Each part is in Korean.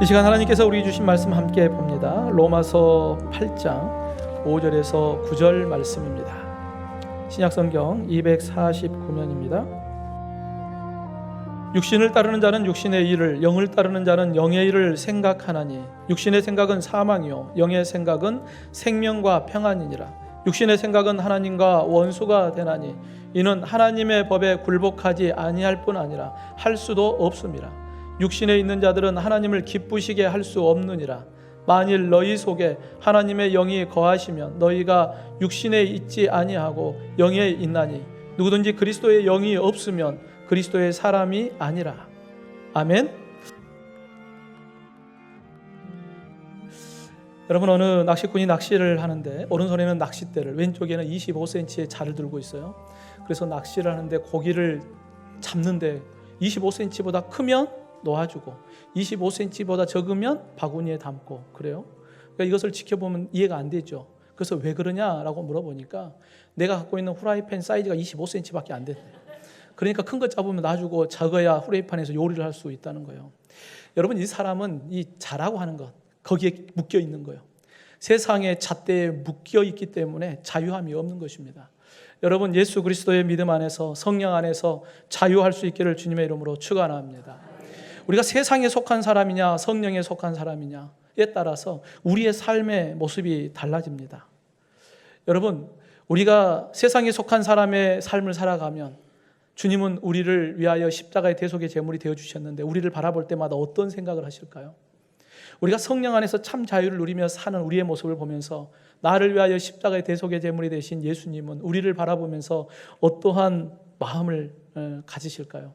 이 시간 하나님께서 우리에게 주신 말씀 함께 봅니다. 로마서 8장 5절에서 9절 말씀입니다. 신약성경 249면입니다. 육신을 따르는 자는 육신의 일을, 영을 따르는 자는 영의 일을 생각하나니 육신의 생각은 사망이요 영의 생각은 생명과 평안이니라. 육신의 생각은 하나님과 원수가 되나니 이는 하나님의 법에 굴복하지 아니할 뿐 아니라 할 수도 없음이라. 육신에 있는 자들은 하나님을 기쁘시게 할 수 없느니라. 만일 너희 속에 하나님의 영이 거하시면 너희가 육신에 있지 아니하고 영에 있나니 누구든지 그리스도의 영이 없으면 그리스도의 사람이 아니라. 아멘. 여러분, 어느 낚시꾼이 낚시를 하는데 오른손에는 낚싯대를, 왼쪽에는 25cm의 자를 들고 있어요. 그래서 낚시를 하는데 고기를 잡는데 25cm보다 크면 놓아주고 25cm보다 적으면 바구니에 담고 그래요. 그러니까 이것을 지켜보면 이해가 안 되죠. 그래서 왜 그러냐라고 물어보니까 내가 갖고 있는 후라이팬 사이즈가 25cm밖에 안 된대요. 그러니까 큰 거 잡으면 놔주고 작아야 후라이팬에서 요리를 할 수 있다는 거예요. 여러분, 이 사람은 이 자라고 하는 것, 거기에 묶여 있는 거예요. 세상의 잣대에 묶여 있기 때문에 자유함이 없는 것입니다. 여러분, 예수 그리스도의 믿음 안에서, 성령 안에서 자유할 수 있기를 주님의 이름으로 축원합니다. 우리가 세상에 속한 사람이냐 성령에 속한 사람이냐에 따라서 우리의 삶의 모습이 달라집니다. 여러분, 우리가 세상에 속한 사람의 삶을 살아가면 주님은 우리를 위하여 십자가의 대속의 제물이 되어주셨는데 우리를 바라볼 때마다 어떤 생각을 하실까요? 우리가 성령 안에서 참 자유를 누리며 사는 우리의 모습을 보면서 나를 위하여 십자가의 대속의 제물이 되신 예수님은 우리를 바라보면서 어떠한 마음을 가지실까요?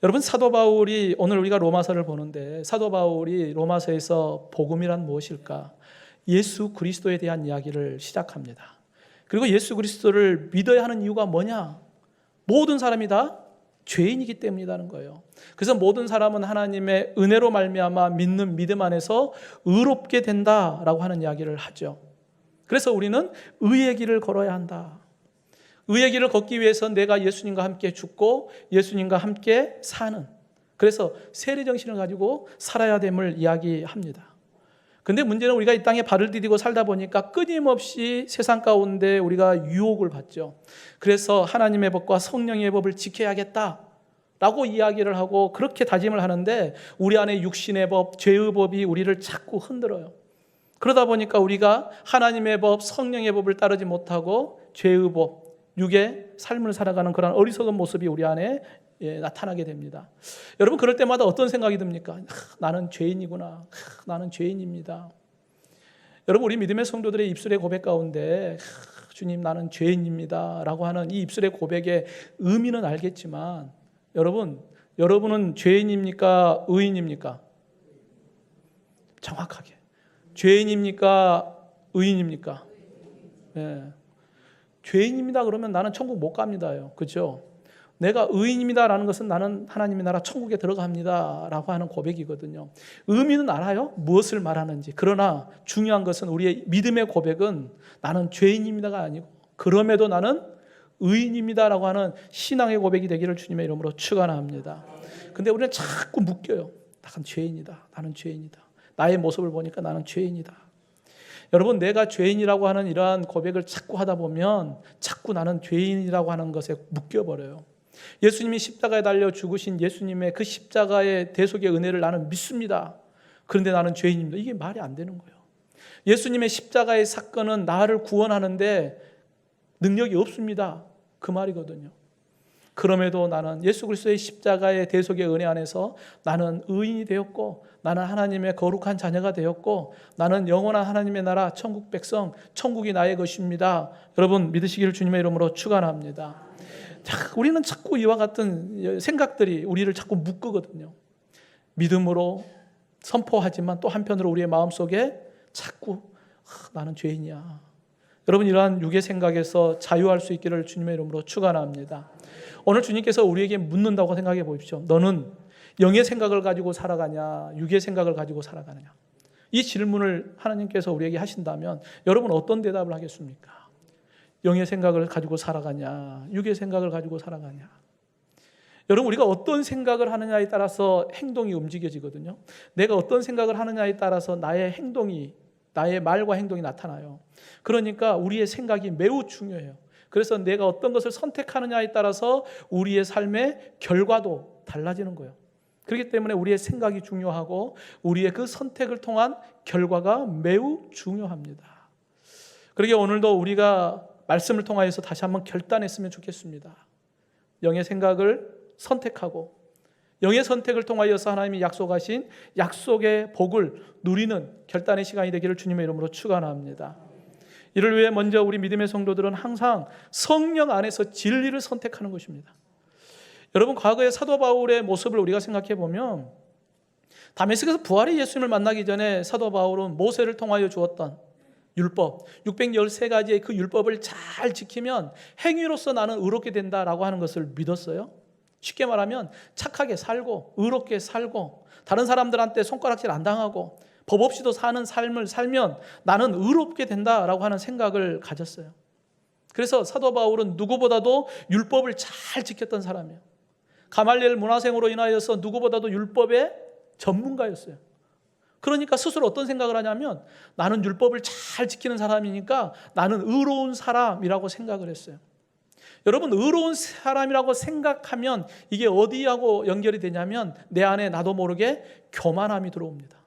여러분, 사도 바울이, 오늘 우리가 로마서를 보는데 사도 바울이 로마서에서 복음이란 무엇일까? 예수 그리스도에 대한 이야기를 시작합니다. 그리고 예수 그리스도를 믿어야 하는 이유가 뭐냐? 모든 사람이 다 죄인이기 때문이라는 거예요. 그래서 모든 사람은 하나님의 은혜로 말미암아 믿는 믿음 안에서 의롭게 된다라고 하는 이야기를 하죠. 그래서 우리는 의의 길을 걸어야 한다. 의의 길을 걷기 위해서 내가 예수님과 함께 죽고 예수님과 함께 사는, 그래서 세례정신을 가지고 살아야 됨을 이야기합니다. 근데 문제는 우리가 이 땅에 발을 디디고 살다 보니까 끊임없이 세상 가운데 우리가 유혹을 받죠. 그래서 하나님의 법과 성령의 법을 지켜야겠다라고 이야기를 하고 그렇게 다짐을 하는데 우리 안에 육신의 법, 죄의 법이 우리를 자꾸 흔들어요. 그러다 보니까 우리가 하나님의 법, 성령의 법을 따르지 못하고 죄의 법, 육의 삶을 살아가는 그런 어리석은 모습이 우리 안에 나타나게 됩니다. 여러분, 그럴 때마다 어떤 생각이 듭니까? 나는 죄인이구나. 나는 죄인입니다. 여러분, 우리 믿음의 성도들의 입술의 고백 가운데 주님, 나는 죄인입니다 라고 하는 이 입술의 고백의 의미는 알겠지만 여러분은 죄인입니까? 의인입니까? 정확하게 죄인입니까? 의인입니까? 네. 죄인입니다 그러면 나는 천국 못 갑니다요. 그렇죠? 내가 의인입니다라는 것은 나는 하나님의 나라 천국에 들어갑니다라고 하는 고백이거든요. 의미는 알아요? 무엇을 말하는지. 그러나 중요한 것은 우리의 믿음의 고백은 나는 죄인입니다가 아니고 그럼에도 나는 의인입니다라고 하는 신앙의 고백이 되기를 주님의 이름으로 축원합니다. 근데 우리는 자꾸 묶여요. 나는 죄인이다. 나는 죄인이다. 나의 모습을 보니까 나는 죄인이다. 여러분, 내가 죄인이라고 하는 이러한 고백을 자꾸 하다 보면 자꾸 나는 죄인이라고 하는 것에 묶여버려요. 예수님이 십자가에 달려 죽으신 예수님의 그 십자가의 대속의 은혜를 나는 믿습니다. 그런데 나는 죄인입니다. 이게 말이 안 되는 거예요. 예수님의 십자가의 사건은 나를 구원하는데 능력이 없습니다. 그 말이거든요. 그럼에도 나는 예수 그리스도의 십자가의 대속의 은혜 안에서 나는 의인이 되었고 나는 하나님의 거룩한 자녀가 되었고 나는 영원한 하나님의 나라 천국 백성, 천국이 나의 것입니다. 여러분, 믿으시기를 주님의 이름으로 축원합니다. 우리는 자꾸 이와 같은 생각들이 우리를 자꾸 묶거든요. 믿음으로 선포하지만 또 한편으로 우리의 마음속에 자꾸 나는 죄인이야. 여러분, 이러한 육의 생각에서 자유할 수 있기를 주님의 이름으로 축원합니다. 오늘 주님께서 우리에게 묻는다고 생각해 보십시오. 너는 영의 생각을 가지고 살아가냐, 육의 생각을 가지고 살아가느냐? 이 질문을 하나님께서 우리에게 하신다면 여러분 어떤 대답을 하겠습니까? 영의 생각을 가지고 살아가냐, 육의 생각을 가지고 살아가냐? 여러분, 우리가 어떤 생각을 하느냐에 따라서 행동이 움직여지거든요. 내가 어떤 생각을 하느냐에 따라서 나의 말과 행동이 나타나요. 그러니까 우리의 생각이 매우 중요해요. 그래서 내가 어떤 것을 선택하느냐에 따라서 우리의 삶의 결과도 달라지는 거예요. 그렇기 때문에 우리의 생각이 중요하고 우리의 그 선택을 통한 결과가 매우 중요합니다. 그러게 오늘도 우리가 말씀을 통하여서 다시 한번 결단했으면 좋겠습니다. 영의 생각을 선택하고 영의 선택을 통하여서 하나님이 약속하신 약속의 복을 누리는 결단의 시간이 되기를 주님의 이름으로 축원합니다. 이를 위해 먼저 우리 믿음의 성도들은 항상 성령 안에서 진리를 선택하는 것입니다. 여러분, 과거의 사도 바울의 모습을 우리가 생각해 보면 다메섹에서 부활의 예수님을 만나기 전에 사도 바울은 모세를 통하여 주었던 율법 613가지의 그 율법을 잘 지키면 행위로서 나는 의롭게 된다라고 하는 것을 믿었어요. 쉽게 말하면 착하게 살고 의롭게 살고 다른 사람들한테 손가락질 안 당하고 법 없이도 사는 삶을 살면 나는 의롭게 된다라고 하는 생각을 가졌어요. 그래서 사도 바울은 누구보다도 율법을 잘 지켰던 사람이에요. 가말리엘 문화생으로 인하여서 누구보다도 율법의 전문가였어요. 그러니까 스스로 어떤 생각을 하냐면 나는 율법을 잘 지키는 사람이니까 나는 의로운 사람이라고 생각을 했어요. 여러분, 의로운 사람이라고 생각하면 이게 어디하고 연결이 되냐면 내 안에 나도 모르게 교만함이 들어옵니다.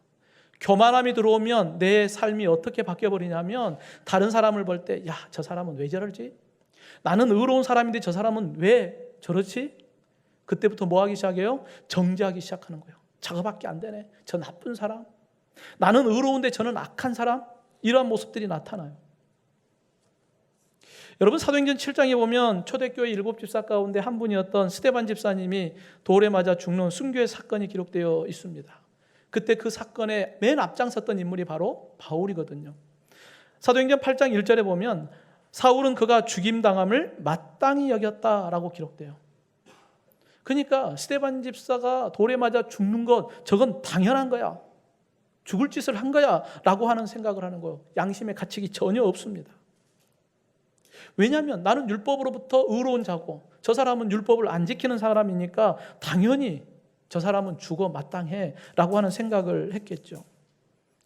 교만함이 들어오면 내 삶이 어떻게 바뀌어버리냐면 다른 사람을 볼 때 야, 저 사람은 왜 저러지? 나는 의로운 사람인데 저 사람은 왜 저러지? 그때부터 뭐 하기 시작해요? 정죄하기 시작하는 거예요. 저거밖에 안 되네. 저 나쁜 사람. 나는 의로운데 저는 악한 사람. 이러한 모습들이 나타나요. 여러분, 사도행전 7장에 보면 초대교회 7집사 가운데 한 분이었던 스데반 집사님이 돌에 맞아 죽는 순교의 사건이 기록되어 있습니다. 그때 그 사건에 맨 앞장섰던 인물이 바로 바울이거든요. 사도행전 8장 1절에 보면 사울은 그가 죽임당함을 마땅히 여겼다라고 기록돼요. 그러니까 스데반 집사가 돌에 맞아 죽는 것, 저건 당연한 거야. 죽을 짓을 한 거야 라고 하는 생각을 하는 거예요. 양심의 가책이 전혀 없습니다. 왜냐하면 나는 율법으로부터 의로운 자고 저 사람은 율법을 안 지키는 사람이니까 당연히 저 사람은 죽어 마땅해 라고 하는 생각을 했겠죠.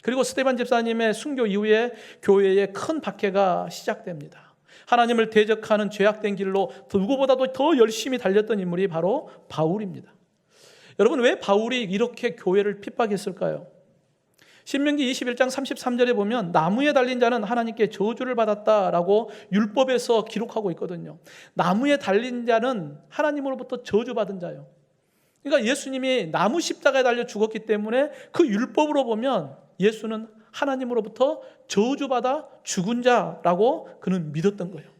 그리고 스데반 집사님의 순교 이후에 교회에 큰 박해가 시작됩니다. 하나님을 대적하는 죄악된 길로 누구보다도 더 열심히 달렸던 인물이 바로 바울입니다. 여러분, 왜 바울이 이렇게 교회를 핍박했을까요? 신명기 21장 33절에 보면 나무에 달린 자는 하나님께 저주를 받았다라고 율법에서 기록하고 있거든요. 나무에 달린 자는 하나님으로부터 저주받은 자예요. 그러니까 예수님이 나무 십자가에 달려 죽었기 때문에 그 율법으로 보면 예수는 하나님으로부터 저주받아 죽은 자라고 그는 믿었던 거예요.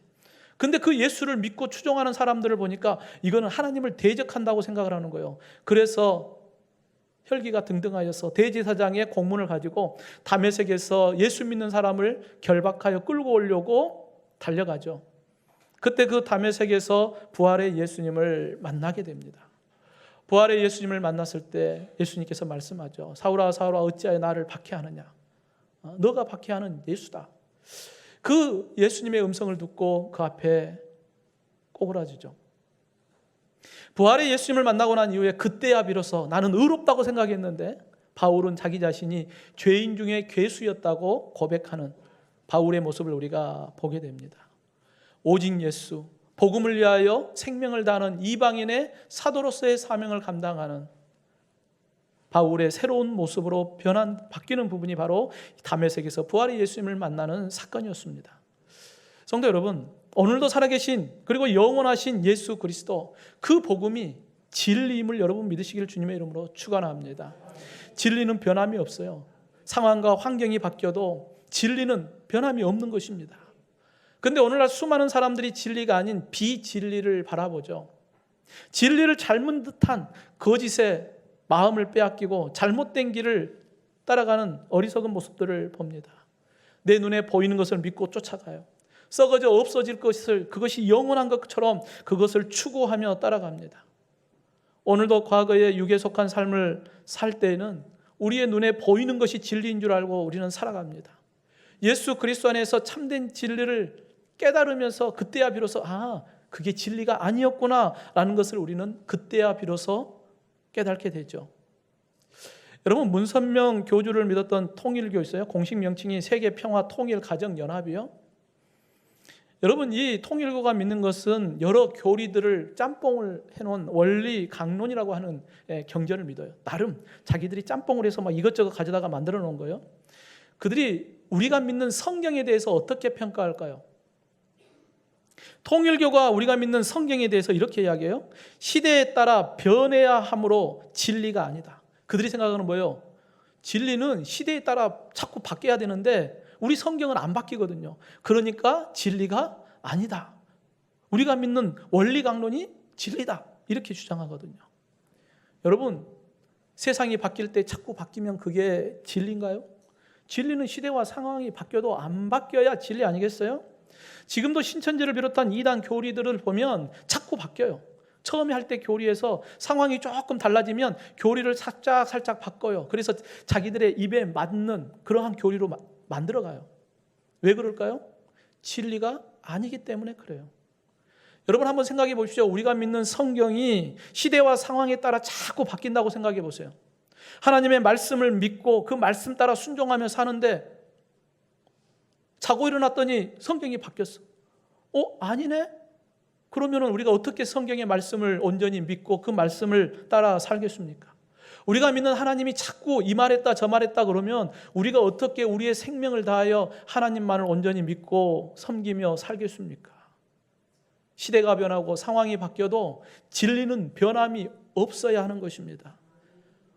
근데 그 예수를 믿고 추종하는 사람들을 보니까 이거는 하나님을 대적한다고 생각을 하는 거예요. 그래서 혈기가 등등하여서 대제사장의 공문을 가지고 다메섹에서 예수 믿는 사람을 결박하여 끌고 오려고 달려가죠. 그때 그 다메섹에서 부활의 예수님을 만나게 됩니다. 부활의 예수님을 만났을 때 예수님께서 말씀하죠. 사울아 사울아 어찌하여 나를 박해하느냐. 너가 박해하는 예수다. 그 예수님의 음성을 듣고 그 앞에 꼬부라지죠. 부활의 예수님을 만나고 난 이후에 그때야 비로소 나는 의롭다고 생각했는데 바울은 자기 자신이 죄인 중에 괴수였다고 고백하는 바울의 모습을 우리가 보게 됩니다. 오직 예수, 복음을 위하여 생명을 다하는 이방인의 사도로서의 사명을 감당하는 바울의 새로운 모습으로 바뀌는 부분이 바로 다메섹에서 부활의 예수님을 만나는 사건이었습니다. 성도 여러분, 오늘도 살아계신 그리고 영원하신 예수 그리스도, 그 복음이 진리임을 여러분 믿으시기를 주님의 이름으로 축원합니다. 진리는 변함이 없어요. 상황과 환경이 바뀌어도 진리는 변함이 없는 것입니다. 그런데 오늘날 수많은 사람들이 진리가 아닌 비진리를 바라보죠. 진리를 잘못 듯한 거짓에 마음을 빼앗기고 잘못된 길을 따라가는 어리석은 모습들을 봅니다. 내 눈에 보이는 것을 믿고 쫓아가요. 썩어져 없어질 것을, 그것이 영원한 것처럼 그것을 추구하며 따라갑니다. 오늘도 과거의 육에 속한 삶을 살 때에는 우리의 눈에 보이는 것이 진리인 줄 알고 우리는 살아갑니다. 예수 그리스도 안에서 참된 진리를 깨달으면서 그때야 비로소 그게 진리가 아니었구나라는 것을 우리는 그때야 비로소 깨닫게 되죠. 여러분, 문선명 교주를 믿었던 통일교 있어요. 공식 명칭이 세계평화통일가정연합이요. 여러분, 이 통일교가 믿는 것은 여러 교리들을 짬뽕을 해놓은 원리 강론이라고 하는 경전을 믿어요. 나름 자기들이 짬뽕을 해서 막 이것저것 가져다가 만들어 놓은 거예요. 그들이 우리가 믿는 성경에 대해서 어떻게 평가할까요? 통일교가 우리가 믿는 성경에 대해서 이렇게 이야기해요. 시대에 따라 변해야 하므로 진리가 아니다. 그들이 생각하는 뭐예요? 진리는 시대에 따라 자꾸 바뀌어야 되는데 우리 성경은 안 바뀌거든요. 그러니까 진리가 아니다. 우리가 믿는 원리 강론이 진리다. 이렇게 주장하거든요. 여러분, 세상이 바뀔 때 자꾸 바뀌면 그게 진리인가요? 진리는 시대와 상황이 바뀌어도 안 바뀌어야 진리 아니겠어요? 지금도 신천지를 비롯한 이단 교리들을 보면 자꾸 바뀌어요. 처음에 할 때 교리에서 상황이 조금 달라지면 교리를 살짝 바꿔요. 그래서 자기들의 입에 맞는 그러한 교리로 만들어가요. 왜 그럴까요? 진리가 아니기 때문에 그래요. 여러분, 한번 생각해 보십시오. 우리가 믿는 성경이 시대와 상황에 따라 자꾸 바뀐다고 생각해 보세요. 하나님의 말씀을 믿고 그 말씀 따라 순종하며 사는데 자고 일어났더니 성경이 바뀌었어. 아니네? 그러면 우리가 어떻게 성경의 말씀을 온전히 믿고 그 말씀을 따라 살겠습니까? 우리가 믿는 하나님이 자꾸 이 말했다 저 말했다 그러면 우리가 어떻게 우리의 생명을 다하여 하나님만을 온전히 믿고 섬기며 살겠습니까? 시대가 변하고 상황이 바뀌어도 진리는 변함이 없어야 하는 것입니다.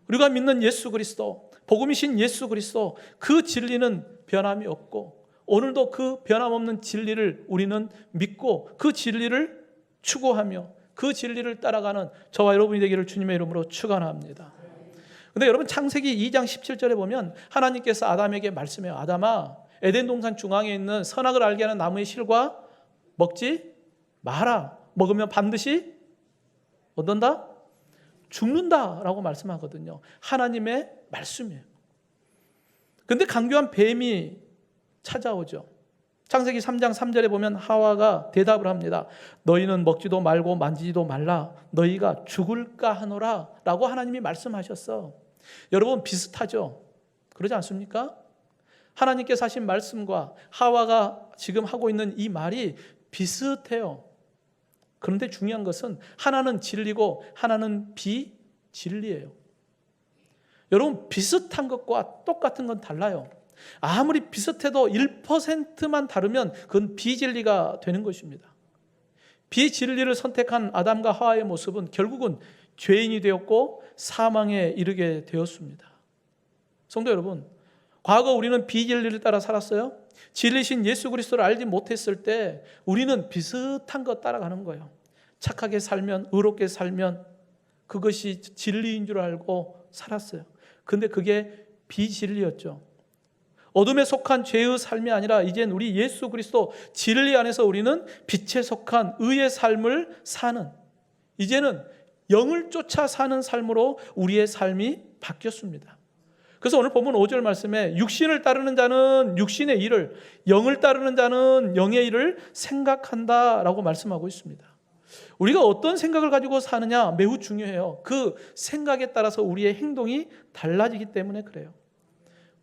우리가 믿는 예수 그리스도, 복음이신 예수 그리스도, 그 진리는 변함이 없고 오늘도 그 변함없는 진리를 우리는 믿고 그 진리를 추구하며 그 진리를 따라가는 저와 여러분이 되기를 주님의 이름으로 축원합니다. 근데 여러분, 창세기 2장 17절에 보면 하나님께서 아담에게 말씀해요. 아담아, 에덴 동산 중앙에 있는 선악을 알게 하는 나무의 실과 먹지 마라. 먹으면 반드시 어떤다? 죽는다라고 말씀하거든요. 하나님의 말씀이에요. 근데 강교한 뱀이 찾아오죠. 창세기 3장 3절에 보면 하와가 대답을 합니다. 너희는 먹지도 말고 만지지도 말라. 너희가 죽을까 하노라 라고 하나님이 말씀하셨어. 여러분, 비슷하죠? 그러지 않습니까? 하나님께서 하신 말씀과 하와가 지금 하고 있는 이 말이 비슷해요. 그런데 중요한 것은 하나는 진리고 하나는 비진리예요. 여러분, 비슷한 것과 똑같은 건 달라요. 아무리 비슷해도 1%만 다르면 그건 비진리가 되는 것입니다. 비진리를 선택한 아담과 하와의 모습은 결국은 죄인이 되었고 사망에 이르게 되었습니다. 성도 여러분, 과거 우리는 비진리를 따라 살았어요. 진리신 예수 그리스도를 알지 못했을 때 우리는 비슷한 것 따라가는 거예요. 착하게 살면, 의롭게 살면 그것이 진리인 줄 알고 살았어요. 근데 그게 비진리였죠. 어둠에 속한 죄의 삶이 아니라 이젠 우리 예수 그리스도 진리 안에서 우리는 빛에 속한 의의 삶을 사는, 이제는 영을 쫓아 사는 삶으로 우리의 삶이 바뀌었습니다. 그래서 오늘 본문 5절 말씀에 육신을 따르는 자는 육신의 일을, 영을 따르는 자는 영의 일을 생각한다라고 말씀하고 있습니다. 우리가 어떤 생각을 가지고 사느냐 매우 중요해요. 그 생각에 따라서 우리의 행동이 달라지기 때문에 그래요.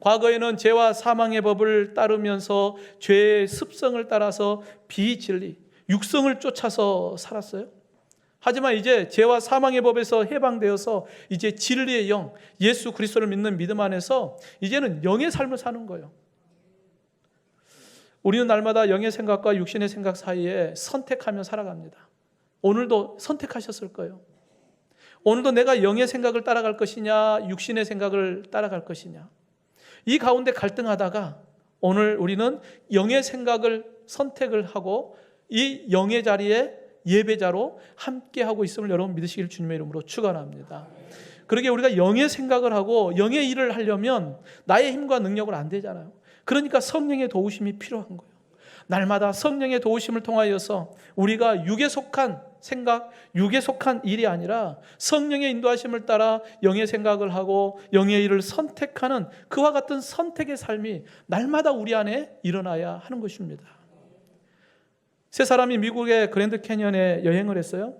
과거에는 죄와 사망의 법을 따르면서 죄의 습성을 따라서 비진리, 육성을 쫓아서 살았어요. 하지만 이제 죄와 사망의 법에서 해방되어서 이제 진리의 영, 예수 그리스도를 믿는 믿음 안에서 이제는 영의 삶을 사는 거예요. 우리는 날마다 영의 생각과 육신의 생각 사이에 선택하며 살아갑니다. 오늘도 선택하셨을 거예요. 오늘도 내가 영의 생각을 따라갈 것이냐, 육신의 생각을 따라갈 것이냐. 이 가운데 갈등하다가 오늘 우리는 영의 생각을 선택을 하고 이 영의 자리에 예배자로 함께하고 있음을 여러분 믿으시길 주님의 이름으로 축원합니다. 그러게 우리가 영의 생각을 하고 영의 일을 하려면 나의 힘과 능력은 안 되잖아요. 그러니까 성령의 도우심이 필요한 거예요. 날마다 성령의 도우심을 통하여서 우리가 육에 속한 생각, 육에 속한 일이 아니라 성령의 인도하심을 따라 영의 생각을 하고 영의 일을 선택하는 그와 같은 선택의 삶이 날마다 우리 안에 일어나야 하는 것입니다. 세 사람이 미국의 그랜드 캐니언에 여행을 했어요.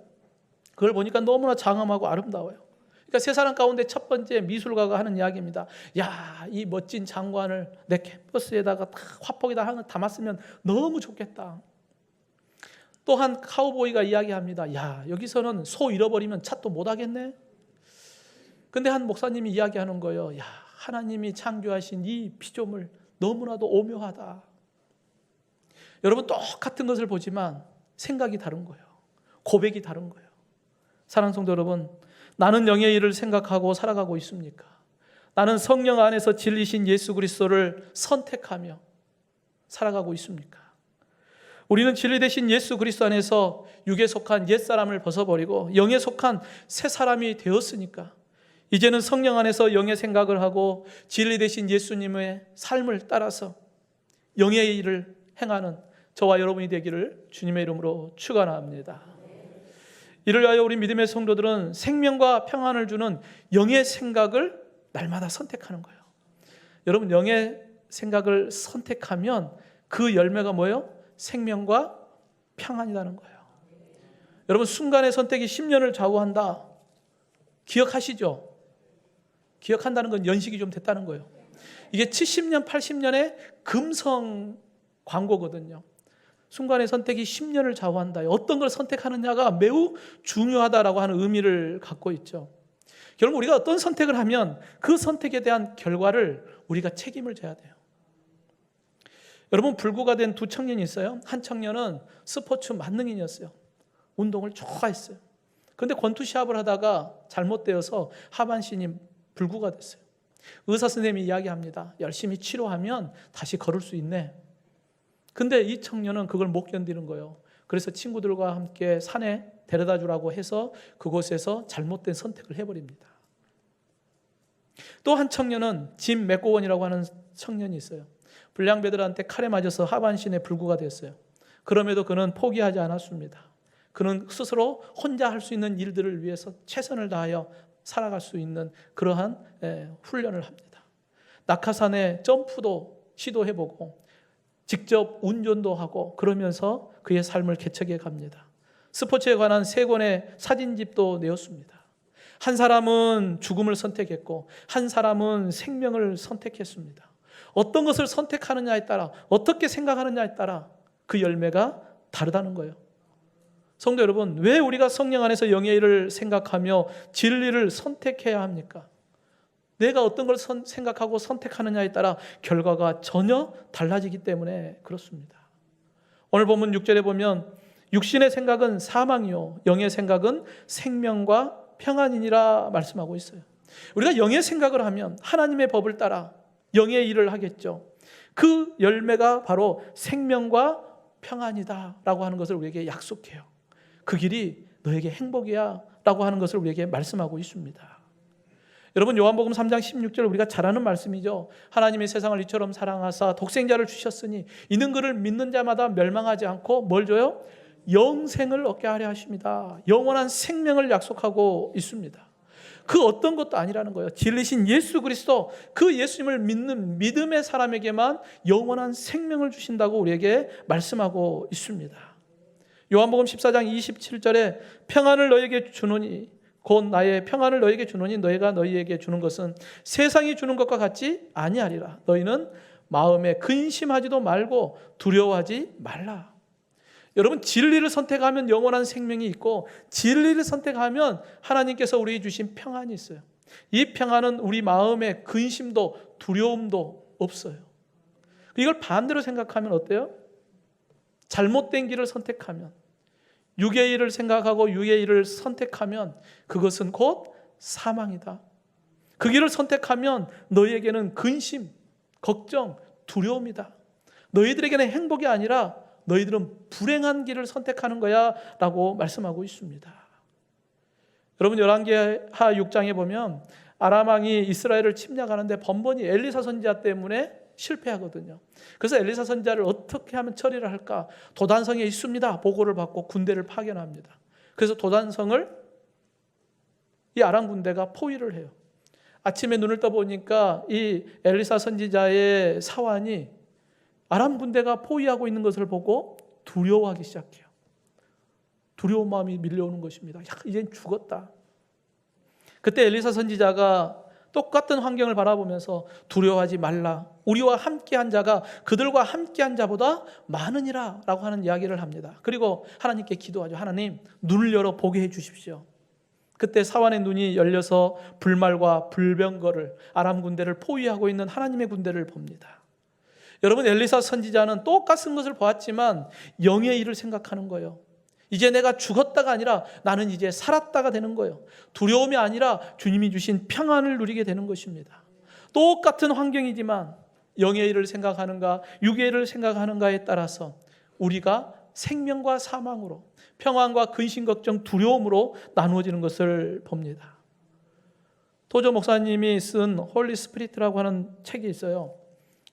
그걸 보니까 너무나 장엄하고 아름다워요. 그러니까 세 사람 가운데 첫 번째 미술가가 하는 이야기입니다. 야, 이 멋진 장관을 내 캠퍼스에다가 다 화폭에다 하나 담았으면 너무 좋겠다. 또 한 카우보이가 이야기합니다. 야, 여기서는 소 잃어버리면 찾도 못하겠네. 근데 한 목사님이 이야기하는 거예요. 야, 하나님이 창조하신 이 피조물 너무나도 오묘하다. 여러분, 똑같은 것을 보지만 생각이 다른 거예요. 고백이 다른 거예요. 사랑하는 성도 여러분, 나는 영의 일을 생각하고 살아가고 있습니까? 나는 성령 안에서 진리신 예수 그리스도를 선택하며 살아가고 있습니까? 우리는 진리 되신 예수 그리스도 안에서 육에 속한 옛사람을 벗어버리고 영에 속한 새 사람이 되었으니까 이제는 성령 안에서 영의 생각을 하고 진리 되신 예수님의 삶을 따라서 영의 일을 행하는 저와 여러분이 되기를 주님의 이름으로 축원합니다. 이를 위하여 우리 믿음의 성도들은 생명과 평안을 주는 영의 생각을 날마다 선택하는 거예요. 여러분, 영의 생각을 선택하면 그 열매가 뭐예요? 생명과 평안이라는 거예요. 여러분, 순간의 선택이 10년을 좌우한다. 기억하시죠? 기억한다는 건 연식이 좀 됐다는 거예요. 이게 70년, 80년의 금성 광고거든요. 순간의 선택이 10년을 좌우한다. 어떤 걸 선택하느냐가 매우 중요하다라고 하는 의미를 갖고 있죠. 결국 우리가 어떤 선택을 하면 그 선택에 대한 결과를 우리가 책임을 져야 돼요. 여러분, 불구가 된 두 청년이 있어요. 한 청년은 스포츠 만능인이었어요. 운동을 좋아했어요. 그런데 권투 시합을 하다가 잘못되어서 하반신이 불구가 됐어요. 의사 선생님이 이야기합니다. 열심히 치료하면 다시 걸을 수 있네. 근데 이 청년은 그걸 못 견디는 거예요. 그래서 친구들과 함께 산에 데려다 주라고 해서 그곳에서 잘못된 선택을 해버립니다. 또 한 청년은 짐 맥고원이라고 하는 청년이 있어요. 불량배들한테 칼에 맞아서 하반신에 불구가 됐어요. 그럼에도 그는 포기하지 않았습니다. 그는 스스로 혼자 할 수 있는 일들을 위해서 최선을 다하여 살아갈 수 있는 그러한 훈련을 합니다. 낙하산에 점프도 시도해보고 직접 운전도 하고 그러면서 그의 삶을 개척해 갑니다. 스포츠에 관한 3권의 사진집도 내었습니다. 한 사람은 죽음을 선택했고 한 사람은 생명을 선택했습니다. 어떤 것을 선택하느냐에 따라, 어떻게 생각하느냐에 따라 그 열매가 다르다는 거예요. 성도 여러분, 왜 우리가 성령 안에서 영의 일을 생각하며 진리를 선택해야 합니까? 내가 어떤 걸 생각하고 선택하느냐에 따라 결과가 전혀 달라지기 때문에 그렇습니다. 오늘 본문 6절에 보면 육신의 생각은 사망이요 영의 생각은 생명과 평안이니라 말씀하고 있어요. 우리가 영의 생각을 하면 하나님의 법을 따라 영의 일을 하겠죠. 그 열매가 바로 생명과 평안이다 라고 하는 것을 우리에게 약속해요. 그 길이 너에게 행복이야 라고 하는 것을 우리에게 말씀하고 있습니다. 여러분, 요한복음 3장 16절 우리가 잘 아는 말씀이죠. 하나님이 세상을 이처럼 사랑하사 독생자를 주셨으니 이는 그를 믿는 자마다 멸망하지 않고 뭘 줘요? 영생을 얻게 하려 하십니다. 영원한 생명을 약속하고 있습니다. 그 어떤 것도 아니라는 거예요. 진리신 예수 그리스도, 그 예수님을 믿는 믿음의 사람에게만 영원한 생명을 주신다고 우리에게 말씀하고 있습니다. 요한복음 14장 27절에 평안을 너에게 주노니 곧 나의 평안을 너에게 주노니 너희가 너희에게 주는 것은 세상이 주는 것과 같지 아니하리라. 너희는 마음에 근심하지도 말고 두려워하지 말라. 여러분, 진리를 선택하면 영원한 생명이 있고 진리를 선택하면 하나님께서 우리에게 주신 평안이 있어요. 이 평안은 우리 마음에 근심도 두려움도 없어요. 이걸 반대로 생각하면 어때요? 잘못된 길을 선택하면, 육의 일을 생각하고 육의 일을 선택하면 그것은 곧 사망이다. 그 길을 선택하면 너희에게는 근심, 걱정, 두려움이다. 너희들에게는 행복이 아니라 너희들은 불행한 길을 선택하는 거야 라고 말씀하고 있습니다. 여러분, 열왕기하 6장에 보면 아람 왕이 이스라엘을 침략하는데 번번이 엘리사 선지자 때문에 실패하거든요. 그래서 엘리사 선지자를 어떻게 하면 처리를 할까? 도단성에 있습니다. 보고를 받고 군대를 파견합니다. 그래서 도단성을 이 아람 군대가 포위를 해요. 아침에 눈을 떠보니까 이 엘리사 선지자의 사환이 아람 군대가 포위하고 있는 것을 보고 두려워하기 시작해요. 두려운 마음이 밀려오는 것입니다. 야, 이젠 죽었다. 그때 엘리사 선지자가 똑같은 환경을 바라보면서 두려워하지 말라. 우리와 함께한 자가 그들과 함께한 자보다 많으니라 라고 하는 이야기를 합니다. 그리고 하나님께 기도하죠. 하나님, 눈을 열어 보게 해 주십시오. 그때 사환의 눈이 열려서 불말과 불병거를, 아람 군대를 포위하고 있는 하나님의 군대를 봅니다. 여러분, 엘리사 선지자는 똑같은 것을 보았지만 영의 일을 생각하는 거예요. 이제 내가 죽었다가 아니라 나는 이제 살았다가 되는 거예요. 두려움이 아니라 주님이 주신 평안을 누리게 되는 것입니다. 똑같은 환경이지만 영의 일을 생각하는가 육의 일을 생각하는가에 따라서 우리가 생명과 사망으로, 평안과 근심, 걱정, 두려움으로 나누어지는 것을 봅니다. 토조 목사님이 쓴 홀리 스피릿이라고 하는 책이 있어요.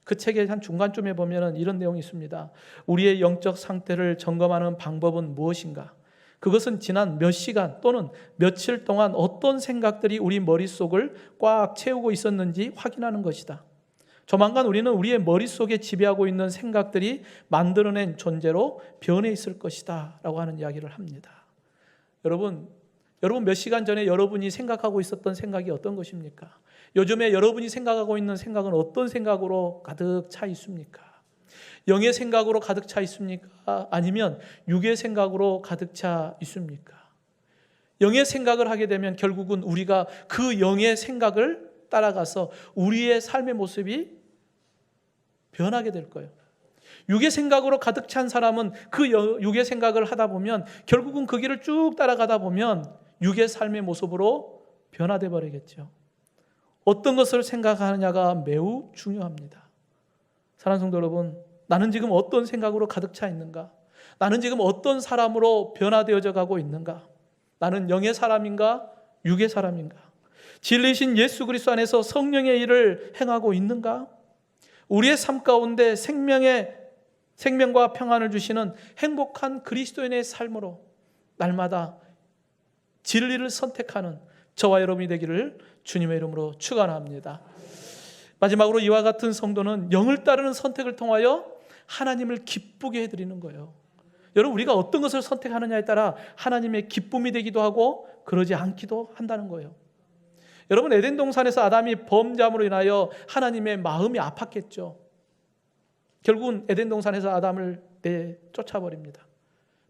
그 책의 한 중간쯤에 보면 이런 내용이 있습니다. 우리의 영적 상태를 점검하는 방법은 무엇인가? 그것은 지난 몇 시간 또는 며칠 동안 어떤 생각들이 우리 머릿속을 꽉 채우고 있었는지 확인하는 것이다. 조만간 우리는 우리의 머릿속에 지배하고 있는 생각들이 만들어낸 존재로 변해 있을 것이다 라고 하는 이야기를 합니다. 여러분 몇 시간 전에 여러분이 생각하고 있었던 생각이 어떤 것입니까? 요즘에 여러분이 생각하고 있는 생각은 어떤 생각으로 가득 차 있습니까? 영의 생각으로 가득 차 있습니까? 아니면 육의 생각으로 가득 차 있습니까? 영의 생각을 하게 되면 결국은 우리가 그 영의 생각을 따라가서 우리의 삶의 모습이 변하게 될 거예요. 육의 생각으로 가득 찬 사람은 그 육의 생각을 하다 보면 결국은 그 길을 쭉 따라가다 보면 육의 삶의 모습으로 변화돼 버리겠죠. 어떤 것을 생각하느냐가 매우 중요합니다. 사랑하는 성도 여러분, 나는 지금 어떤 생각으로 가득 차 있는가? 나는 지금 어떤 사람으로 변화되어져 가고 있는가? 나는 영의 사람인가? 육의 사람인가? 진리이신 예수 그리스도 안에서 성령의 일을 행하고 있는가? 우리의 삶 가운데 생명과 평안을 주시는 행복한 그리스도인의 삶으로 날마다 진리를 선택하는 저와 여러분이 되기를 주님의 이름으로 축원합니다. 마지막으로 이와 같은 성도는 영을 따르는 선택을 통하여 하나님을 기쁘게 해드리는 거예요. 여러분, 우리가 어떤 것을 선택하느냐에 따라 하나님의 기쁨이 되기도 하고 그러지 않기도 한다는 거예요. 여러분, 에덴 동산에서 아담이 범죄함으로 인하여 하나님의 마음이 아팠겠죠. 결국은 에덴 동산에서 아담을 내쫓아버립니다.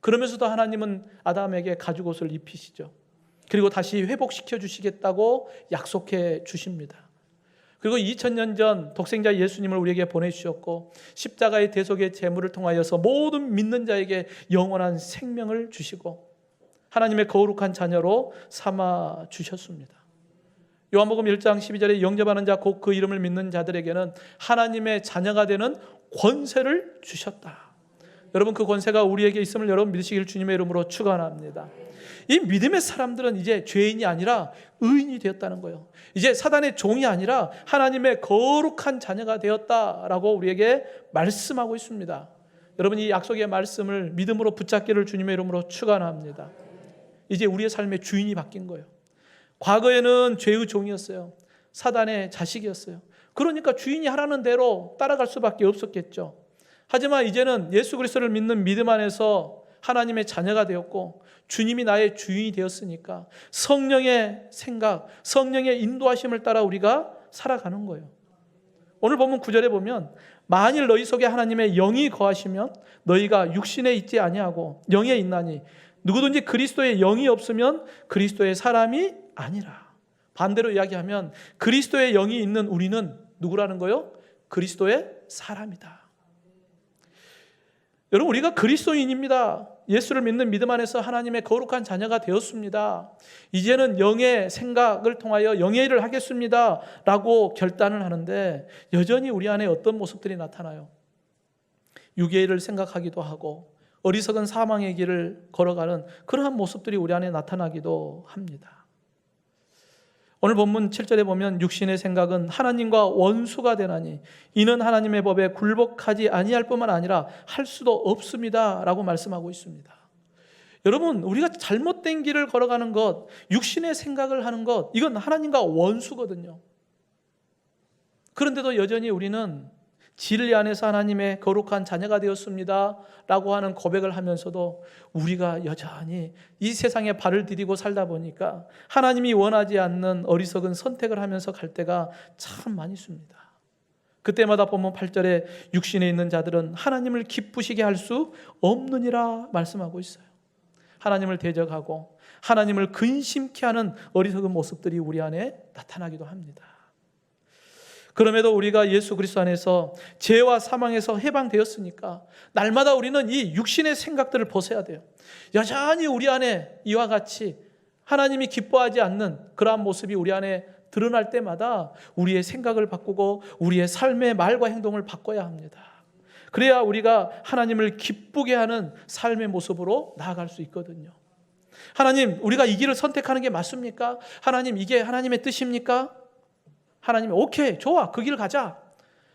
그러면서도 하나님은 아담에게 가죽옷을 입히시죠. 그리고 다시 회복시켜 주시겠다고 약속해 주십니다. 그리고 2000년 전 독생자 예수님을 우리에게 보내주셨고 십자가의 대속의 제물을 통하여서 모든 믿는 자에게 영원한 생명을 주시고 하나님의 거룩한 자녀로 삼아 주셨습니다. 요한복음 1장 12절에 영접하는 자 곧 그 이름을 믿는 자들에게는 하나님의 자녀가 되는 권세를 주셨다. 여러분, 그 권세가 우리에게 있음을 여러분 믿으시길 주님의 이름으로 축원합니다. 이 믿음의 사람들은 이제 죄인이 아니라 의인이 되었다는 거예요. 이제 사단의 종이 아니라 하나님의 거룩한 자녀가 되었다라고 우리에게 말씀하고 있습니다. 여러분, 이 약속의 말씀을 믿음으로 붙잡기를 주님의 이름으로 축원합니다. 이제 우리의 삶의 주인이 바뀐 거예요. 과거에는 죄의 종이었어요. 사단의 자식이었어요. 그러니까 주인이 하라는 대로 따라갈 수밖에 없었겠죠. 하지만 이제는 예수 그리스도를 믿는 믿음 안에서 하나님의 자녀가 되었고 주님이 나의 주인이 되었으니까 성령의 생각, 성령의 인도하심을 따라 우리가 살아가는 거예요. 오늘 본문 9절에 보면 만일 너희 속에 하나님의 영이 거하시면 너희가 육신에 있지 아니하고 영에 있나니 누구든지 그리스도의 영이 없으면 그리스도의 사람이 아니라. 반대로 이야기하면 그리스도의 영이 있는 우리는 누구라는 거요? 그리스도의 사람이다. 여러분, 우리가 그리스도인입니다. 예수를 믿는 믿음 안에서 하나님의 거룩한 자녀가 되었습니다. 이제는 영의 생각을 통하여 영의 일을 하겠습니다 라고 결단을 하는데 여전히 우리 안에 어떤 모습들이 나타나요? 육의 일을 생각하기도 하고 어리석은 사망의 길을 걸어가는 그러한 모습들이 우리 안에 나타나기도 합니다. 오늘 본문 7절에 보면 육신의 생각은 하나님과 원수가 되나니 이는 하나님의 법에 굴복하지 아니할 뿐만 아니라 할 수도 없습니다 라고 말씀하고 있습니다. 여러분, 우리가 잘못된 길을 걸어가는 것, 육신의 생각을 하는 것, 이건 하나님과 원수거든요. 그런데도 여전히 우리는 진리 안에서 하나님의 거룩한 자녀가 되었습니다 라고 하는 고백을 하면서도 우리가 여전히 이 세상에 발을 디디고 살다 보니까 하나님이 원하지 않는 어리석은 선택을 하면서 갈 때가 참 많이 있습니다. 그때마다 보면 8절에 육신에 있는 자들은 하나님을 기쁘시게 할 수 없느니라 말씀하고 있어요. 하나님을 대적하고 하나님을 근심케 하는 어리석은 모습들이 우리 안에 나타나기도 합니다. 그럼에도 우리가 예수 그리스도 안에서 죄와 사망에서 해방되었으니까 날마다 우리는 이 육신의 생각들을 벗어야 돼요. 여전히 우리 안에 이와 같이 하나님이 기뻐하지 않는 그러한 모습이 우리 안에 드러날 때마다 우리의 생각을 바꾸고 우리의 삶의 말과 행동을 바꿔야 합니다. 그래야 우리가 하나님을 기쁘게 하는 삶의 모습으로 나아갈 수 있거든요. 하나님, 우리가 이 길을 선택하는 게 맞습니까? 하나님, 이게 하나님의 뜻입니까? 하나님이 오케이, 좋아, 그 길 가자.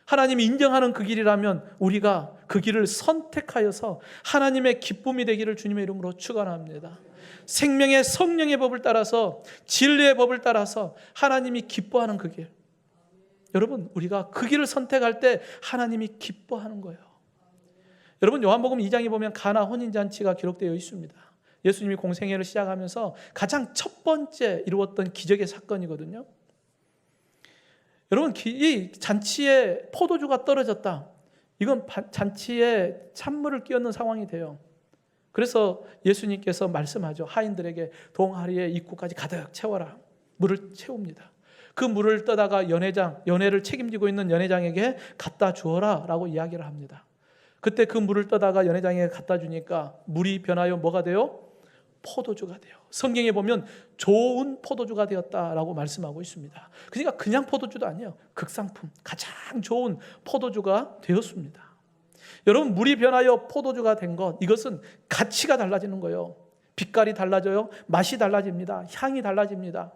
하나님이 인정하는 그 길이라면 우리가 그 길을 선택하여서 하나님의 기쁨이 되기를 주님의 이름으로 축원합니다. 생명의 성령의 법을 따라서, 진리의 법을 따라서 하나님이 기뻐하는 그 길. 여러분, 우리가 그 길을 선택할 때 하나님이 기뻐하는 거예요. 여러분, 요한복음 2장에 보면 가나 혼인잔치가 기록되어 있습니다. 예수님이 공생애를 시작하면서 가장 첫 번째 이루었던 기적의 사건이거든요. 여러분, 이 잔치에 포도주가 떨어졌다. 이건 잔치에 찬물을 끼얹는 상황이 돼요. 그래서 예수님께서 말씀하죠. 하인들에게 동아리의 입구까지 가득 채워라. 물을 채웁니다. 그 물을 떠다가 연회를 책임지고 있는 연회장에게 갖다 주어라 라고 이야기를 합니다. 그때 그 물을 떠다가 연회장에게 갖다 주니까 물이 변하여 뭐가 돼요? 포도주가 돼요. 성경에 보면 좋은 포도주가 되었다라고 말씀하고 있습니다. 그러니까 그냥 포도주도 아니에요. 극상품, 가장 좋은 포도주가 되었습니다. 여러분, 물이 변하여 포도주가 된 것, 이것은 가치가 달라지는 거예요. 빛깔이 달라져요. 맛이 달라집니다. 향이 달라집니다.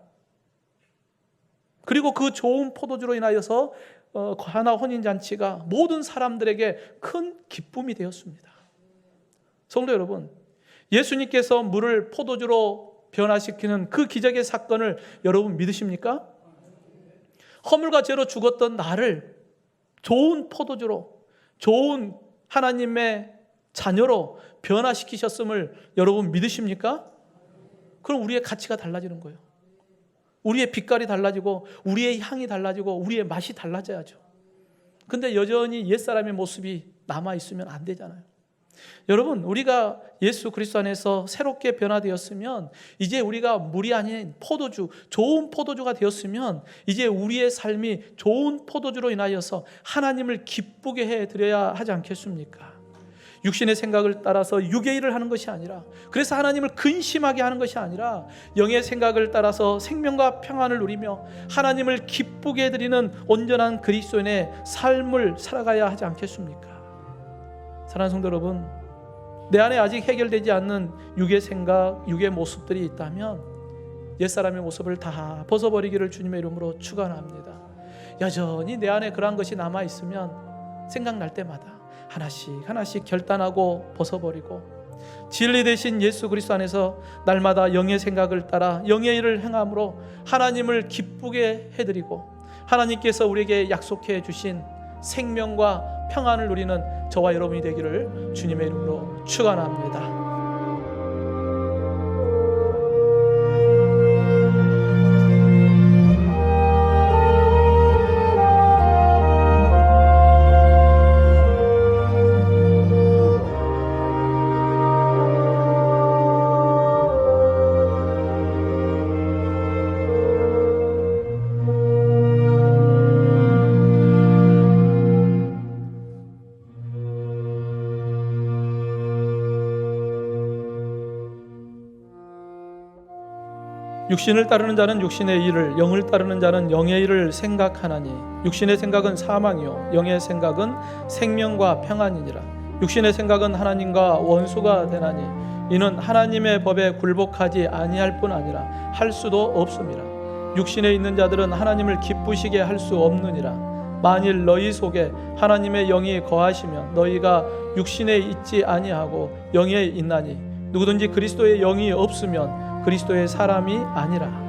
그리고 그 좋은 포도주로 인하여서 가나 혼인잔치가 모든 사람들에게 큰 기쁨이 되었습니다. 성도 여러분, 예수님께서 물을 포도주로 변화시키는 그 기적의 사건을 여러분 믿으십니까? 허물과 죄로 죽었던 나를 좋은 포도주로, 좋은 하나님의 자녀로 변화시키셨음을 여러분 믿으십니까? 그럼 우리의 가치가 달라지는 거예요. 우리의 빛깔이 달라지고 우리의 향이 달라지고 우리의 맛이 달라져야죠. 근데 여전히 옛사람의 모습이 남아있으면 안 되잖아요. 여러분, 우리가 예수 그리스도 안에서 새롭게 변화되었으면, 이제 우리가 물이 아닌 포도주, 좋은 포도주가 되었으면 이제 우리의 삶이 좋은 포도주로 인하여서 하나님을 기쁘게 해드려야 하지 않겠습니까? 육신의 생각을 따라서 육의 일을 하는 것이 아니라, 그래서 하나님을 근심하게 하는 것이 아니라 영의 생각을 따라서 생명과 평안을 누리며 하나님을 기쁘게 해드리는 온전한 그리스도인의 삶을 살아가야 하지 않겠습니까? 사랑하는 성도 여러분, 내 안에 아직 해결되지 않는 육의 생각, 육의 모습들이 있다면 옛사람의 모습을 다 벗어버리기를 주님의 이름으로 축원합니다. 여전히 내 안에 그러한 것이 남아있으면 생각날 때마다 하나씩 하나씩 결단하고 벗어버리고 진리 되신 예수 그리스도 안에서 날마다 영의 생각을 따라 영의 일을 행함으로 하나님을 기쁘게 해드리고 하나님께서 우리에게 약속해 주신 생명과 평안을 누리는 저와 여러분이 되기를 주님의 이름으로 축원합니다. 육신을 따르는 자는 육신의 일을, 영을 따르는 자는 영의 일을 생각하나니 육신의 생각은 사망이요 영의 생각은 생명과 평안이니라. 육신의 생각은 하나님과 원수가 되나니 이는 하나님의 법에 굴복하지 아니할 뿐 아니라 할 수도 없음이라. 육신에 있는 자들은 하나님을 기쁘시게 할 수 없느니라. 만일 너희 속에 하나님의 영이 거하시면 너희가 육신에 있지 아니하고 영에 있나니 누구든지 그리스도의 영이 없으면 그리스도의 사람이 아니라.